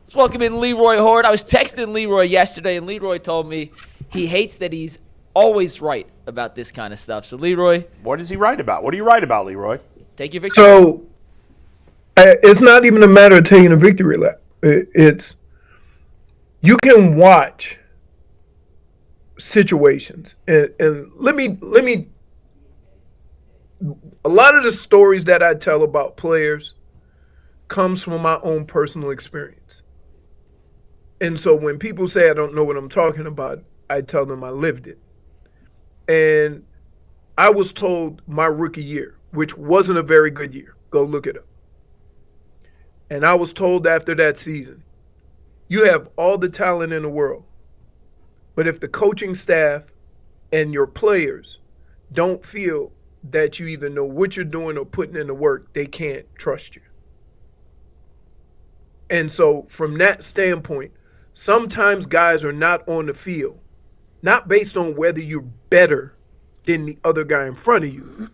Let's welcome in Leroy Hoard. I was texting Leroy yesterday, and Leroy told me he hates that he's always right about this kind of stuff. So, Leroy. What is he right about? What are you right about, Leroy? Take your victory. So, it's not even a matter of taking a victory lap. It's you can watch situations, and let me. A lot of the stories that I tell about players comes from my own personal experience. And so when people say I don't know what I'm talking about, I tell them I lived it. And I was told my rookie year, which wasn't a very good year. Go look it up. And I was told after that season, you have all the talent in the world, but if the coaching staff and your players don't feel that you either know what you're doing or putting in the work, they can't trust you. And so from that standpoint, sometimes guys are not on the field, not based on whether you're better than the other guy in front of you,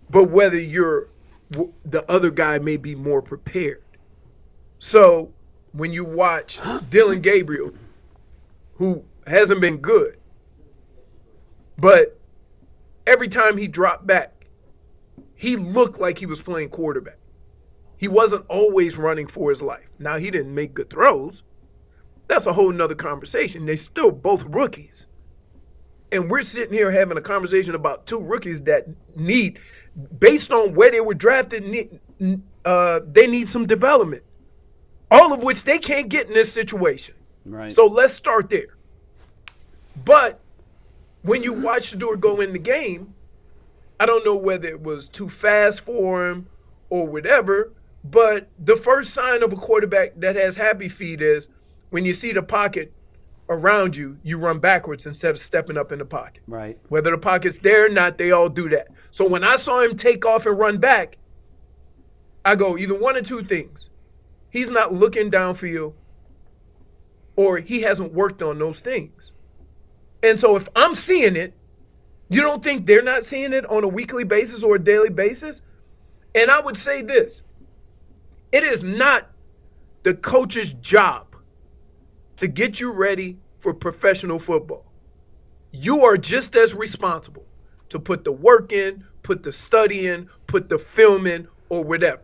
but whether the other guy may be more prepared. So when you watch Dillon Gabriel, who hasn't been good, but every time he dropped back, he looked like he was playing quarterback. He wasn't always running for his life. Now, he didn't make good throws. That's a whole nother conversation. They're still both rookies. And we're sitting here having a conversation about two rookies that need, based on where they were drafted, they need some development. All of which they can't get in this situation. Right. So let's start there. But when you watch Shedeur go in the game, I don't know whether it was too fast for him or whatever, but the first sign of a quarterback that has happy feet is when you see the pocket around you, you run backwards instead of stepping up in the pocket. Right. Whether the pocket's there or not, they all do that. So when I saw him take off and run back, I go, either one or two things. He's not looking downfield, or he hasn't worked on those things. And so if I'm seeing it, you don't think they're not seeing it on a weekly basis or a daily basis? And I would say this. It is not the coach's job to get you ready for professional football. You are just as responsible to put the work in, put the study in, put the film in, or whatever.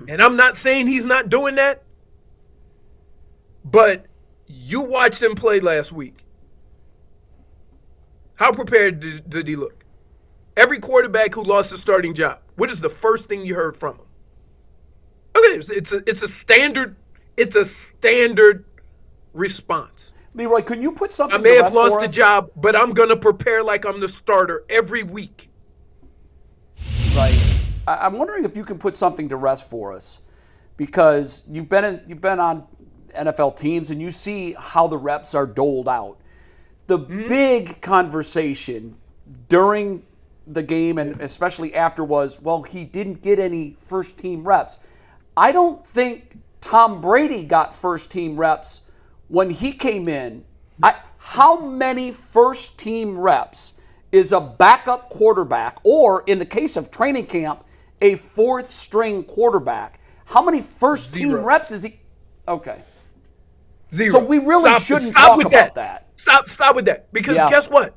And I'm not saying he's not doing that, but you watched him play last week. How prepared did he look? Every quarterback who lost a starting job, what is the first thing you heard from him? Okay, it's a standard response. Leroy, can you put something I may to have rest lost for the us? job, but I'm gonna prepare like I'm the starter every week. Right. I'm wondering if you can put something to rest for us, because you've been on NFL teams and you see how the reps are doled out. The big conversation during the game and especially after was, well, he didn't get any first-team reps. I don't think Tom Brady got first-team reps when he came in. How many first-team reps is a backup quarterback, or in the case of training camp, a fourth-string quarterback? How many first-team reps is he? Okay. Zero. So we really shouldn't talk about that. Stop with that. Because guess what?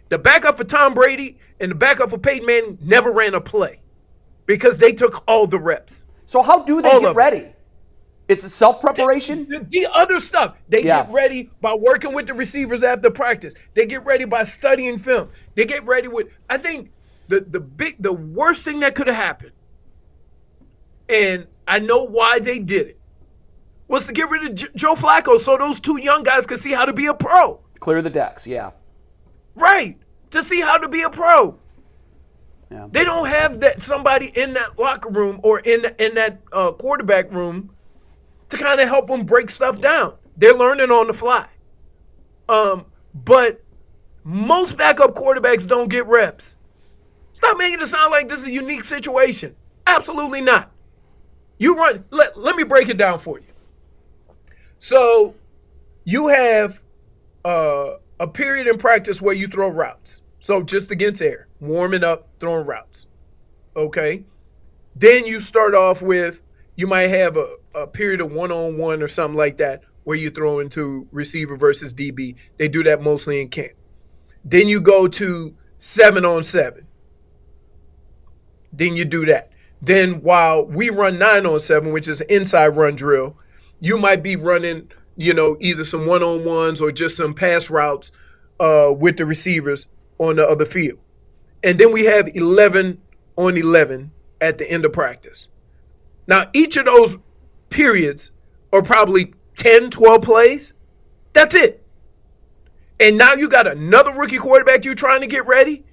The backup for Tom Brady and the backup for Peyton Manning never ran a play because they took all the reps. So how do they get ready? It's a self-preparation? The other stuff. They get ready by working with the receivers after practice. They get ready by studying film. They get ready with, I think the worst thing that could have happened, and I know why they did it, was to get rid of Joe Flacco so those two young guys could see how to be a pro. Clear the decks, yeah. Right, to see how to be a pro. Yeah. They don't have that somebody in that locker room or in that quarterback room to kind of help them break stuff down. They're learning on the fly. But most backup quarterbacks don't get reps. Stop making it sound like this is a unique situation. Absolutely not. You run. Let me break it down for you. So you have a period in practice where you throw routes. So just against air, warming up, throwing routes. Okay? Then you start off with, you might have a period of one-on-one or something like that where you throw into receiver versus DB. They do that mostly in camp. Then you go to 7-on-7. Then you do that. Then while we run 9-on-7, which is an inside run drill, you might be running, either some one-on-ones or just some pass routes with the receivers on the other field. And then we have 11-on-11 at the end of practice. Now, each of those periods are probably 10, 12 plays. That's it. And now you got another rookie quarterback you're trying to get ready.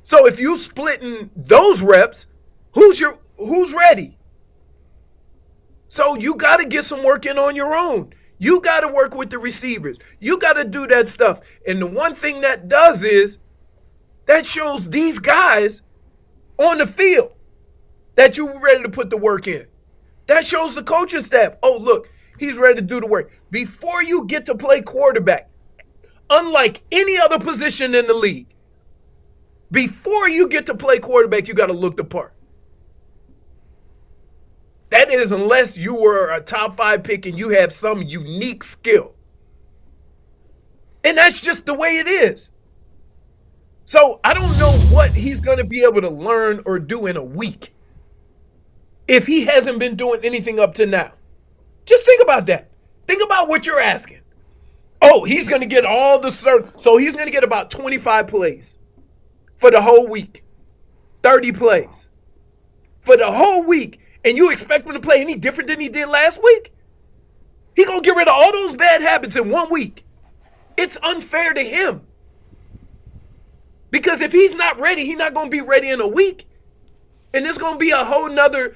So if you splitting those reps, who's ready? So you got to get some work in on your own. You got to work with the receivers. You got to do that stuff. And the one thing that does is that shows these guys on the field that you're ready to put the work in. That shows the coaching staff, oh, look, he's ready to do the work. Before you get to play quarterback, unlike any other position in the league, before you get to play quarterback, you got to look the part. That is unless you were a top 5 pick and you have some unique skill. And that's just the way it is. So I don't know what he's going to be able to learn or do in a week if he hasn't been doing anything up to now. Just think about that. Think about what you're asking. Oh, he's going to get all the so he's going to get about 25 plays for the whole week. 30 plays for the whole week. And you expect him to play any different than he did last week? He going to get rid of all those bad habits in 1 week. It's unfair to him. Because if he's not ready, he's not going to be ready in a week. And there's going to be a whole nother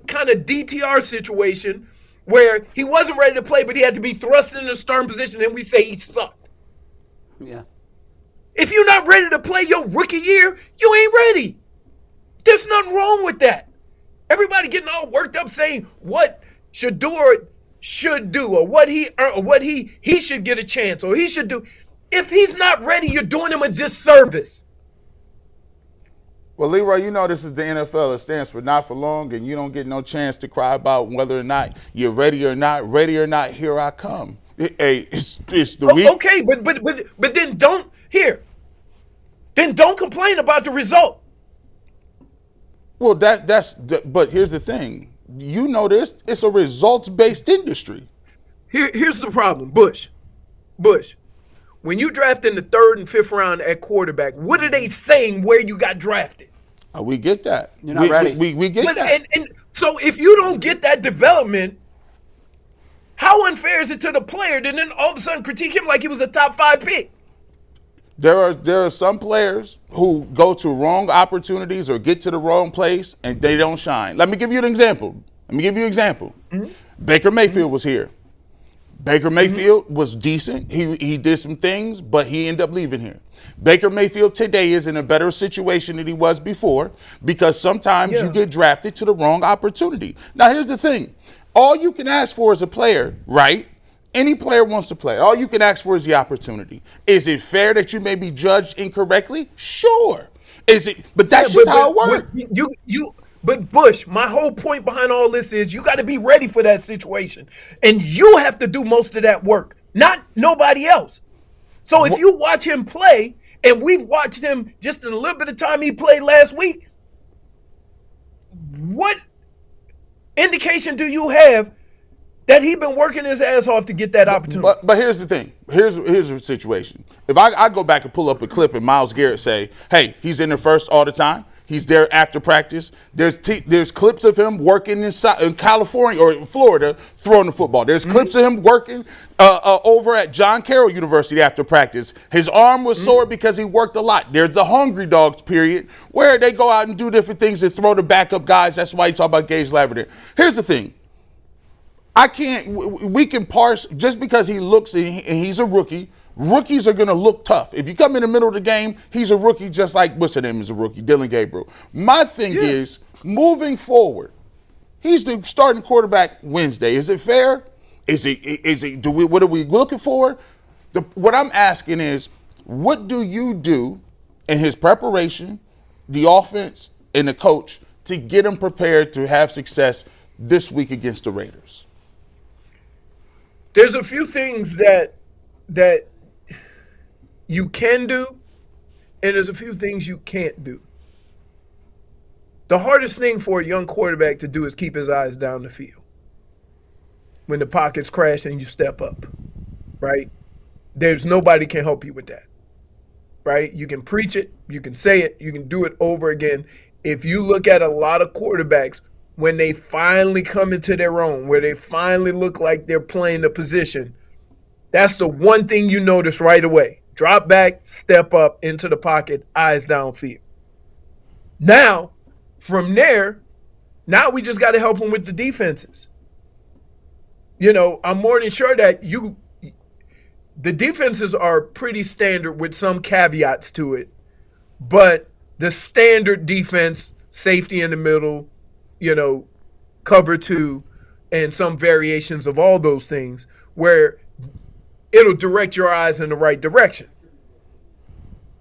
kind of DTR situation where he wasn't ready to play, but he had to be thrust in a starting position, and we say he sucked. Yeah. If you're not ready to play your rookie year, you ain't ready. There's nothing wrong with that. Everybody getting all worked up saying what Shedeur should do or what he should get a chance or he should do. If he's not ready, you're doing him a disservice. Well, Leroy, this is the NFL. It stands for not for long, and you don't get no chance to cry about whether or not you're ready or not. Ready or not, here I come. It's the week. Okay, but then don't complain about the result. Well, but here's the thing. This, it's a results-based industry. Here's the problem, Bush. When you draft in the 3rd and 5th round at quarterback, what are they saying where you got drafted? We get that. You're not ready. We get that. And so if you don't get that development, how unfair is it to the player to then all of a sudden critique him like he was a top 5 pick? There are some players who go to wrong opportunities or get to the wrong place and they don't shine. Let me give you an example. Mm-hmm. Baker Mayfield was here. Baker Mayfield was decent. He did some things, but he ended up leaving here. Baker Mayfield today is in a better situation than he was before because sometimes you get drafted to the wrong opportunity. Now, here's the thing. All you can ask for as a player, right? Any player wants to play. All you can ask for is the opportunity. Is it fair that you may be judged incorrectly? Sure. But that's just how it works. But Bush, my whole point behind all this is you got to be ready for that situation. And you have to do most of that work, not nobody else. So if you watch him play, and we've watched him just in a little bit of time he played last week, what indication do you have that he been working his ass off to get that opportunity? But here's the thing. Here's the situation. If I go back and pull up a clip and Myles Garrett say, hey, he's in there first all the time. He's there after practice. There's clips of him working in California or Florida throwing the football. There's clips of him working over at John Carroll University after practice. His arm was sore because he worked a lot. There's the hungry dogs period where they go out and do different things and throw the backup guys. That's why you talk about Gage Laverdale. Here's the thing. We can parse just because he looks and he's a rookie. Rookies are going to look tough. If you come in the middle of the game, he's a rookie just like what's his name is a rookie, Dillon Gabriel. My thing is, moving forward, he's the starting quarterback Wednesday. Is it fair? What are we looking for? What I'm asking is, what do you do in his preparation, the offense, and the coach to get him prepared to have success this week against the Raiders? There's a few things that you can do, and there's a few things you can't do. The hardest thing for a young quarterback to do is keep his eyes down the field. When the pockets crash and you step up, right? There's nobody can help you with that, right? You can preach it, you can say it, you can do it over again. If you look at a lot of quarterbacks, when they finally come into their own, where they finally look like they're playing the position, that's the one thing you notice right away. Drop back, step up into the pocket, eyes downfield. Now, from there, now we just got to help them with the defenses. You know, I'm more than sure that the defenses are pretty standard with some caveats to it, but the standard defense, safety in the middle, you know, cover two, and some variations of all those things where it'll direct your eyes in the right direction.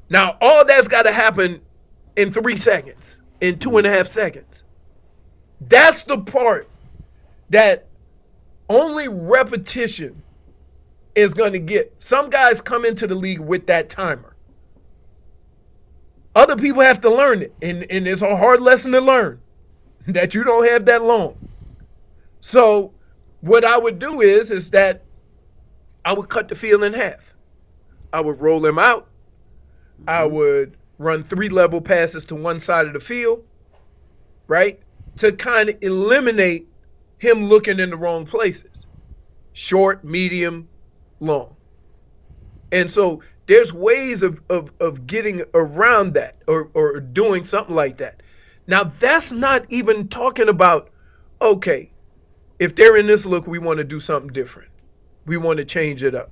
Now, all that's got to happen in 3 seconds, in 2.5 seconds. That's the part that only repetition is going to get. Some guys come into the league with that timer. Other people have to learn it, and it's a hard lesson to learn that you don't have that long. So what I would do is that I would cut the field in half. I would roll him out. I would run 3 level passes to one side of the field, right, to kind of eliminate him looking in the wrong places. Short, medium, long. And so there's ways of getting around that or doing something like that. Now, that's not even talking about, okay, if they're in this look, we want to do something different. We want to change it up.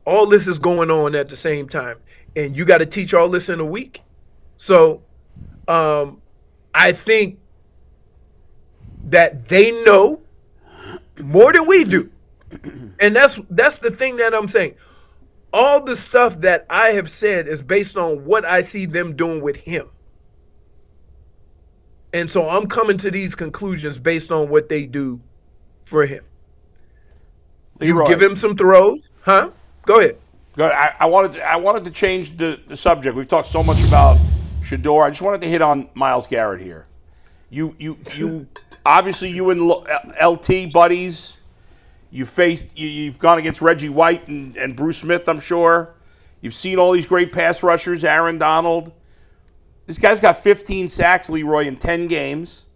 All this is going on at the same time, and you got to teach all this in a week. So I think that they know more than we do. And that's the thing that I'm saying. All the stuff that I have said is based on what I see them doing with him. And so I'm coming to these conclusions based on what they do for him. Leroy, You give him some throws, huh? Go ahead. Good. I wanted to change the subject. We've talked so much about Shedeur. I just wanted to hit on Myles Garrett here. You obviously you and LT buddies. You've gone against Reggie White and Bruce Smith, I'm sure. You've seen all these great pass rushers, Aaron Donald. This guy's got 15 sacks, Leroy, in 10 games.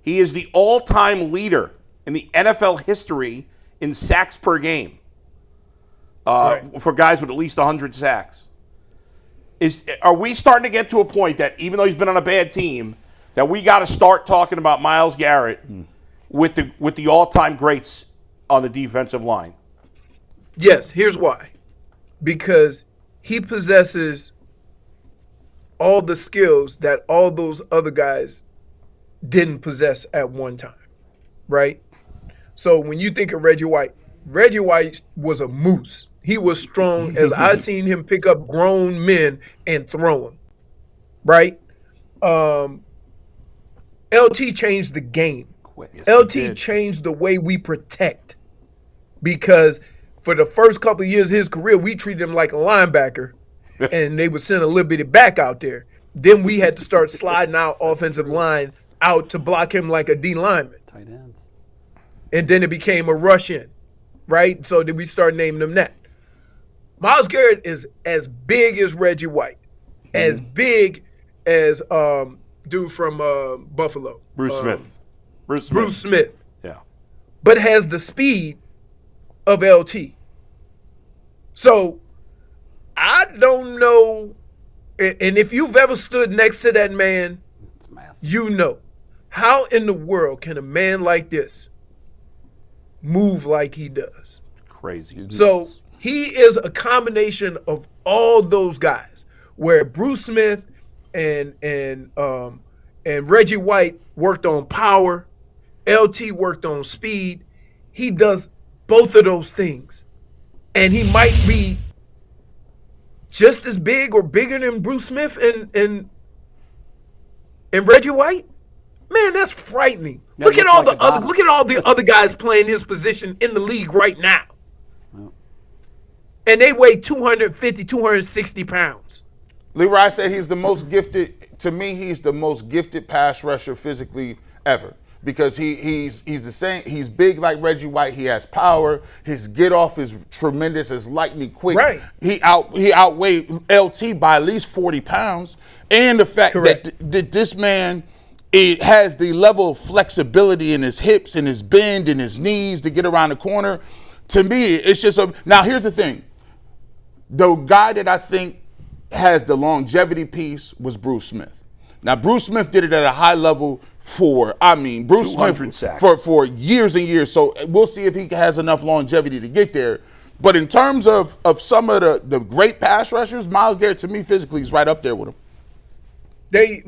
He is the all-time leader in the NFL history in sacks per game for guys with at least 100 sacks. Are we starting to get to a point that, even though he's been on a bad team, that we got to start talking about Myles Garrett with the all-time greats on the defensive line? Yes, here's why. Because he possesses all the skills that all those other guys didn't possess at one time, right? So when you think of Reggie White was a moose. He was strong as I seen him pick up grown men and throw them, right? LT changed the game. Yes, LT changed the way we protect, because for the first couple of years of his career, we treated him like a linebacker, and they would send a little bitty back out there. Then we had to start sliding our offensive line out to block him like a D lineman. Tight ends. And then it became a rush in, right? So then we started naming them that. Myles Garrett is as big as Reggie White, as big as dude from Buffalo. Bruce Smith. Bruce Smith. Yeah. But has the speed of LT. So I don't know, and if you've ever stood next to that man, you know, how in the world can a man like this move like he does? Crazy. So he is a combination of all those guys, where Bruce Smith and Reggie White worked on power, LT worked on speed. He does both of those things, and he might be just as big or bigger than Bruce Smith and Reggie White. Man, that's frightening Yeah, Look at looks all like the other. Adonis. Look at all the other guys playing his position in the league right now, and they weigh 250, 260 pounds. Leroy said he's the most gifted. To me, he's the most gifted pass rusher physically ever because he's the same. He's big like Reggie White. He has power. His get off is tremendous. It's lightning quick. Right. He outweighed LT by at least 40 pounds, and the fact that this man has the level of flexibility in his hips and his bend and his knees to get around the corner. To me, it's just a. Now here's the thing. The guy that I think has the longevity piece was Bruce Smith. Now, Bruce Smith did it at a high level Bruce Smith sacks. for years and years. So we'll see if he has enough longevity to get there. But in terms of some of the great pass rushers, Myles Garrett, to me, physically, is right up there with him.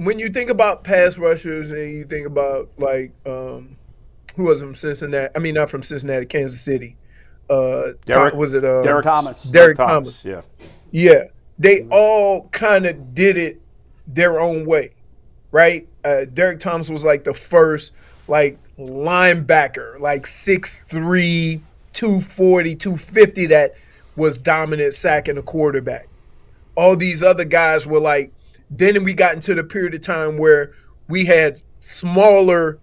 When you think about pass rushers and you think about like who was from Cincinnati? I mean, not from Cincinnati, Kansas City. Derek Thomas. Derek Thomas. Yeah. Yeah. They all kind of did it their own way, right? Derek Thomas was like the first like linebacker, like 6'3", 240, 250 that was dominant sacking a quarterback. All these other guys were like, then we got into the period of time where we had smaller,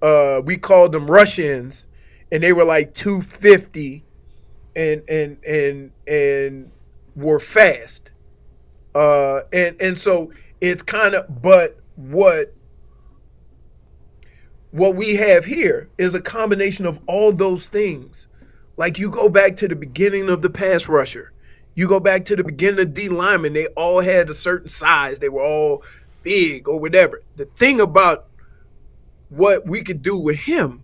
we called them rush-ins, and they were like 250 and were fast. And so it's kind of, but what we have here is a combination of all those things. Like you go back to the beginning of the pass rusher. You go back to the beginning of D linemen, they all had a certain size. They were all big or whatever. The thing about what we could do with him,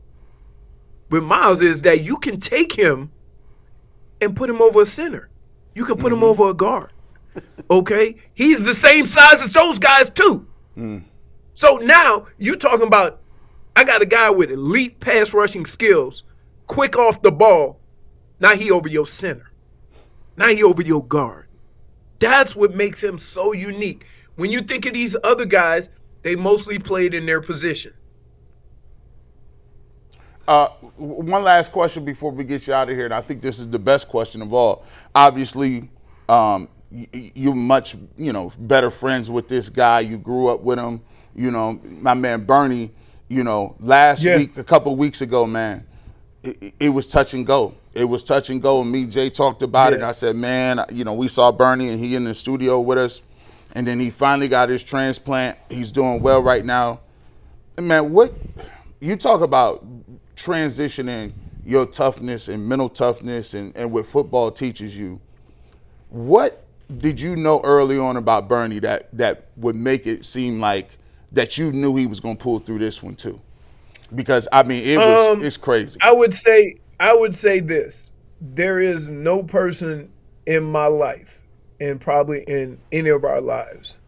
with Myles, is that you can take him and put him over a center. You can put him over a guard. Okay? He's the same size as those guys too. So now you're talking about, I got a guy with elite pass rushing skills, quick off the ball. Now he over your center. Now he over your guard. That's what makes him so unique. When you think of these other guys, they mostly played in their position. One last question before we get you out of here, and I think this is the best question of all. Obviously, you're much, better friends with this guy. You grew up with him. My man Bernie, last week, a couple of weeks ago, man, it was touch and go. It was touch and go, and me, Jay, talked about it. And I said, man, we saw Bernie, and he in the studio with us, and then he finally got his transplant. He's doing well right now. And man, what you talk about transitioning your toughness and mental toughness and what football teaches you. What did you know early on about Bernie that would make it seem like that you knew he was going to pull through this one too? Because it's crazy. I would say this. There is no person in my life and probably in any of our lives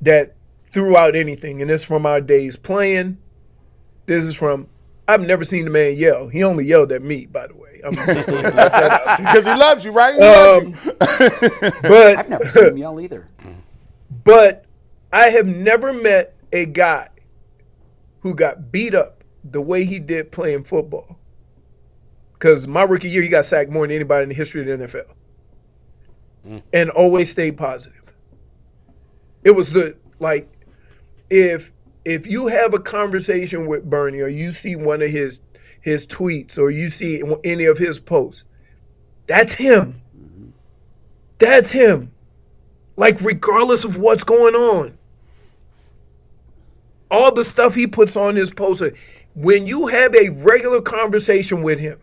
that threw out anything. And this from our days playing. This is from, I've never seen the man yell. He only yelled at me, by the way. I'm just going to put that out. Because he loves you, right? He loves you. But I've never seen him yell either. But I have never met a guy who got beat up the way he did playing football. Because my rookie year, he got sacked more than anybody in the history of the NFL. And always stayed positive. It was if you have a conversation with Bernie or you see one of his tweets or you see any of his posts, that's him. That's him. Like, regardless of what's going on. All the stuff he puts on his poster, when you have a regular conversation with him,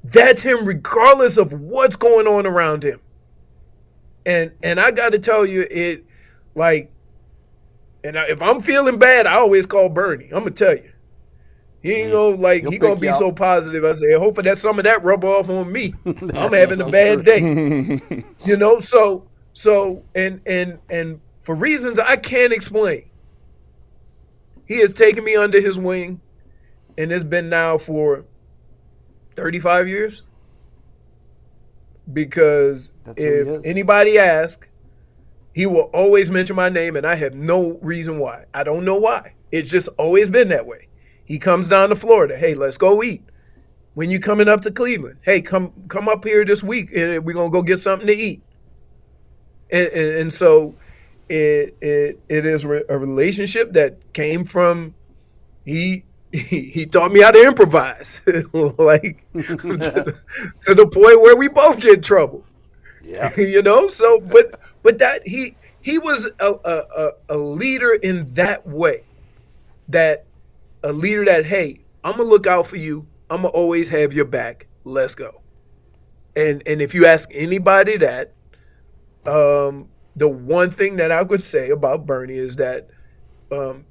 that's him regardless of what's going on around him. And I got to tell you, if I'm feeling bad, I always call Bernie. I'm going to tell you. He ain't he going to be so positive. I say, hopefully that some of that rub off on me. I'm having a bad day. So and for reasons I can't explain, he has taken me under his wing, and it's been now for 35 years. Because if anybody asks, he will always mention my name, and I have no reason why. I don't know why. It's just always been that way. He comes down to Florida. Hey, let's go eat. When you coming up to Cleveland, hey, come up here this week, and we're gonna go get something to eat. And so it is a relationship that came from he taught me how to improvise, like to the point where we both get in trouble. Yeah. So but that he was a leader in that way, that a leader that, hey, I'm gonna look out for you. I'm gonna always have your back. Let's go. And if you ask anybody that, the one thing that I would say about Bernie is that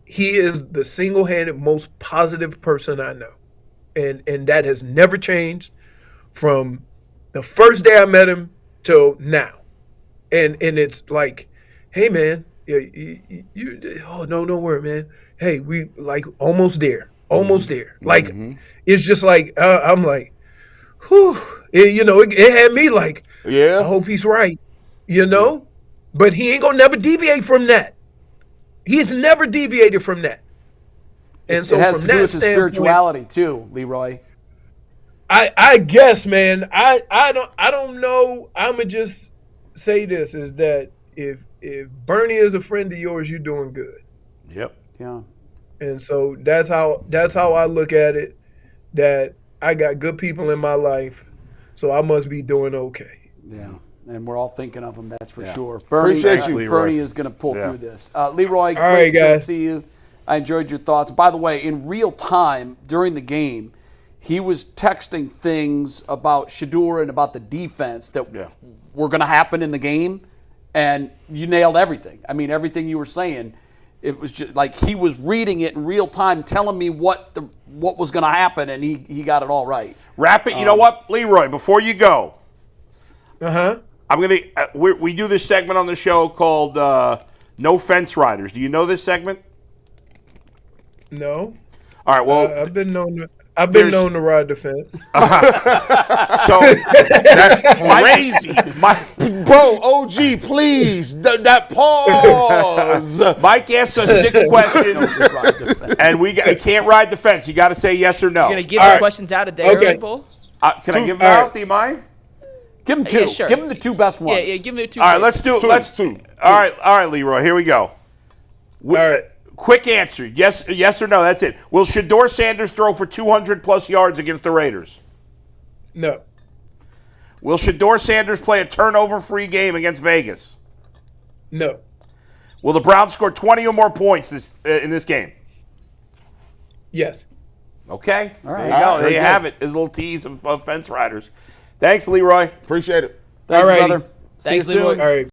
he is the single-handed most positive person I know, and that has never changed from the first day I met him till now. And it's like, hey man, oh no, don't worry, man. Hey, we like almost there. Like it's just like I'm like, whew. It had me like, Yeah. I hope he's right, But he ain't gonna never deviate from that. He's never deviated from that. And so it has from to do that with his standpoint, spirituality too, Leroy. I guess, man, I don't know. I'ma just say this is that if Bernie is a friend of yours, you're doing good. Yep. Yeah. And so that's how I look at it, that I got good people in my life, so I must be doing okay. Yeah. And we're all thinking of him, that's for Yeah. sure. Bernie, Appreciate you, Leroy. Bernie is going to pull Yeah. through this. Leroy, right, great to guys. see you. I enjoyed your thoughts. By the way, in real time during the game, he was texting things about Shedeur and about the defense that were going to happen in the game, and you nailed everything. I mean, everything you were saying, it was just like he was reading it in real time, telling me what was going to happen, and he got it all right. Wrap it. You know what, Leroy? Before you go, I'm gonna. We do this segment on the show called "No Fence Riders." Do you know this segment? No. All right. Well, I've been known to ride the fence. so that's crazy. Bro, OG, please. That pause. Mike asks us 6 questions, and we can't ride the fence. You got to say yes or no. You're gonna give the questions out a day early, Bull? Can I give them out? Do you mind? Give him two. Yeah, sure. Give him the two best ones. Yeah, give me 2. All right, let's do it. Let's two. All right, Leroy. Here we go. All right. Quick answer: yes or no. That's it. Will Shedeur Sanders throw for 200+ yards against the Raiders? No. Will Shedeur Sanders play a turnover-free game against Vegas? No. Will the Browns score 20 or more points in this game? Yes. Okay. All right. There you go. There Very you good. have it. His little tease of fence riders. Thanks, Leroy. Appreciate it. Thanks, Alrighty. brother. See Thanks, you soon. Leroy. All right.